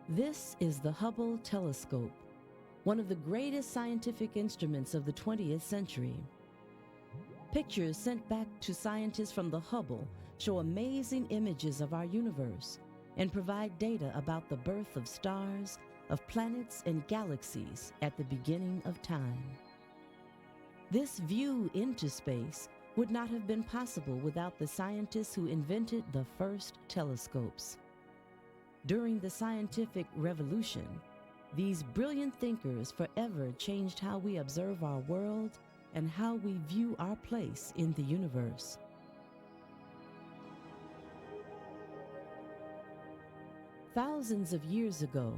This is the Hubble telescope, one of the greatest scientific instruments of the 20th century. Pictures sent back to scientists from the Hubble show amazing images of our universe and provide data about the birth of stars, of planets and galaxies at the beginning of time. This view into space would not have been possible without the scientists who invented the first telescopes. During the scientific revolution, these brilliant thinkers forever changed how we observe our world and how we view our place in the universe. Thousands of years ago,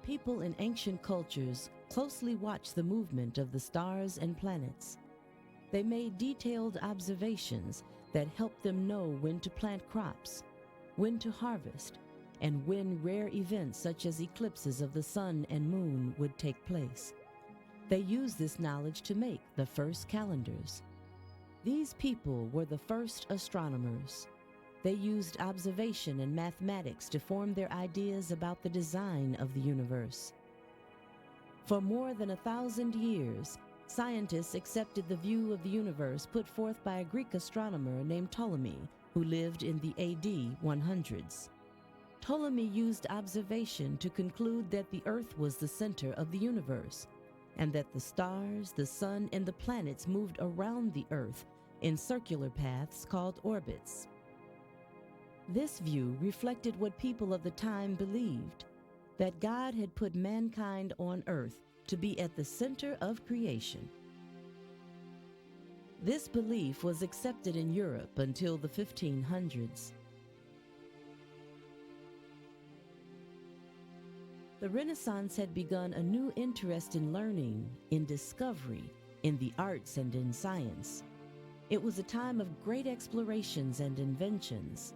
people in ancient cultures closely watched the movement of the stars and planets. They made detailed observations that helped them know when to plant crops, when to harvest, and when rare events such as eclipses of the sun and moon would take place. They used this knowledge to make the first calendars. These people were the first astronomers. They used observation and mathematics to form their ideas about the design of the universe. For more than 1,000 years, scientists accepted the view of the universe put forth by a Greek astronomer named Ptolemy, who lived in the AD 100s. Ptolemy used observation to conclude that the Earth was the center of the universe, and that the stars, the sun, and the planets moved around the Earth in circular paths called orbits. This view reflected what people of the time believed, that God had put mankind on Earth to be at the center of creation. This belief was accepted in Europe until the 1500s. The Renaissance had begun a new interest in learning, in discovery, in the arts and in science. It was a time of great explorations and inventions.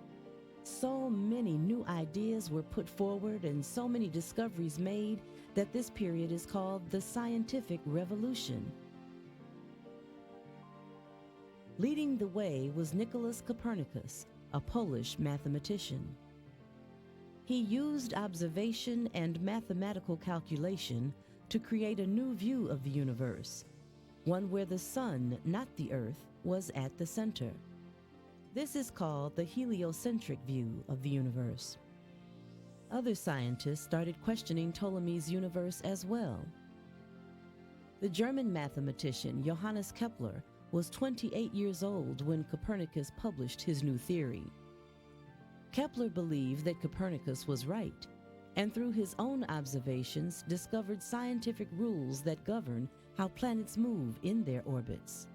So many new ideas were put forward and so many discoveries made that this period is called the Scientific Revolution. Leading the way was Nicholas Copernicus, a Polish mathematician. He used observation and mathematical calculation to create a new view of the universe, one where the sun, not the Earth, was at the center. This is called the heliocentric view of the universe. Other scientists started questioning Ptolemy's universe as well. The German mathematician Johannes Kepler was 28 years old when Copernicus published his new theory. Kepler believed that Copernicus was right, and through his own observations discovered scientific rules that govern how planets move in their orbits.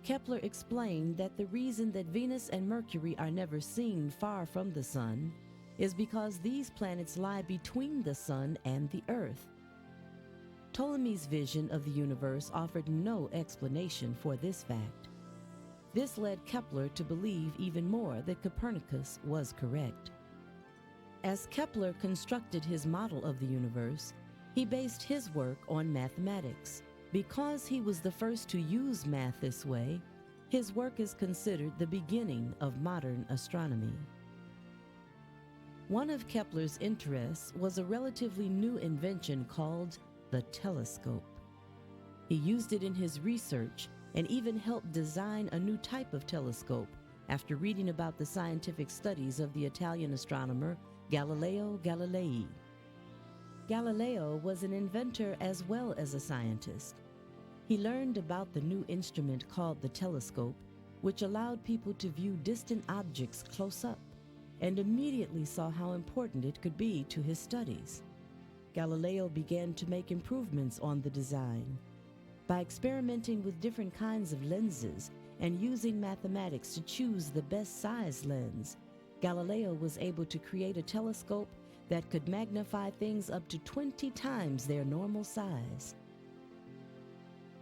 Kepler explained that the reason that Venus and Mercury are never seen far from the sun is because these planets lie between the sun and the Earth. Ptolemy's vision of the universe offered no explanation for this fact. This led Kepler to believe even more that Copernicus was correct. As Kepler constructed his model of the universe, he based his work on mathematics. Because he was the first to use math this way, his work is considered the beginning of modern astronomy. One of Kepler's interests was a relatively new invention called the telescope. He used it in his research and even helped design a new type of telescope after reading about the scientific studies of the Italian astronomer Galileo Galilei. Galileo was an inventor as well as a scientist. He learned about the new instrument called the telescope, which allowed people to view distant objects close up, and immediately saw how important it could be to his studies. Galileo began to make improvements on the design. By experimenting with different kinds of lenses and using mathematics to choose the best size lens, Galileo was able to create a telescope that could magnify things up to 20 times their normal size.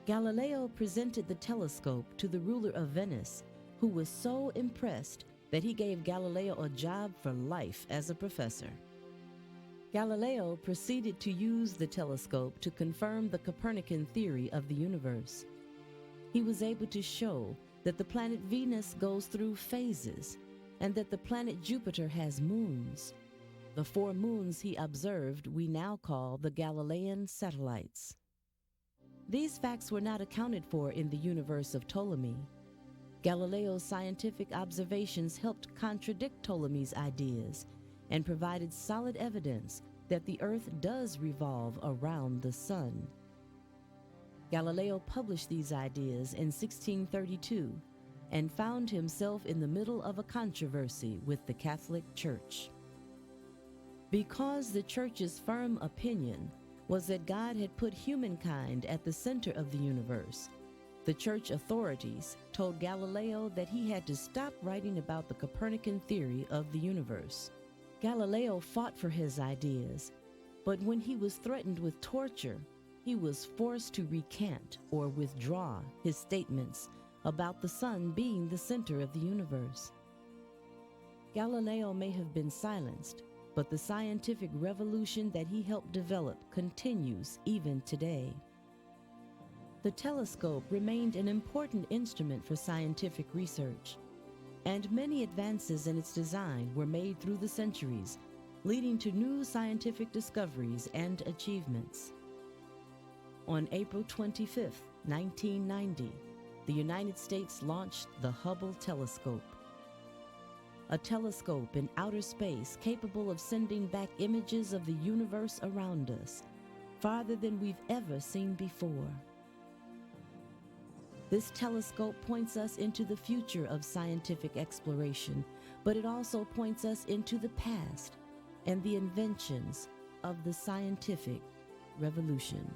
Galileo presented the telescope to the ruler of Venice, who was so impressed that he gave Galileo a job for life as a professor. Galileo proceeded to use the telescope to confirm the Copernican theory of the universe. He was able to show that the planet Venus goes through phases and that the planet Jupiter has moons. The 4 moons he observed we now call the Galilean satellites. These facts were not accounted for in the universe of Ptolemy. Galileo's scientific observations helped contradict Ptolemy's ideas and provided solid evidence that the Earth does revolve around the sun. Galileo published these ideas in 1632 and found himself in the middle of a controversy with the Catholic Church. Because the Church's firm opinion was that God had put humankind at the center of the universe, the Church authorities told Galileo that he had to stop writing about the Copernican theory of the universe. Galileo fought for his ideas, but when he was threatened with torture, he was forced to recant or withdraw his statements about the sun being the center of the universe. Galileo may have been silenced, but the scientific revolution that he helped develop continues even today. The telescope remained an important instrument for scientific research, and many advances in its design were made through the centuries, leading to new scientific discoveries and achievements. On April 25, 1990, the United States launched the Hubble telescope, a telescope in outer space capable of sending back images of the universe around us, farther than we've ever seen before. This telescope points us into the future of scientific exploration, but it also points us into the past and the inventions of the scientific revolution.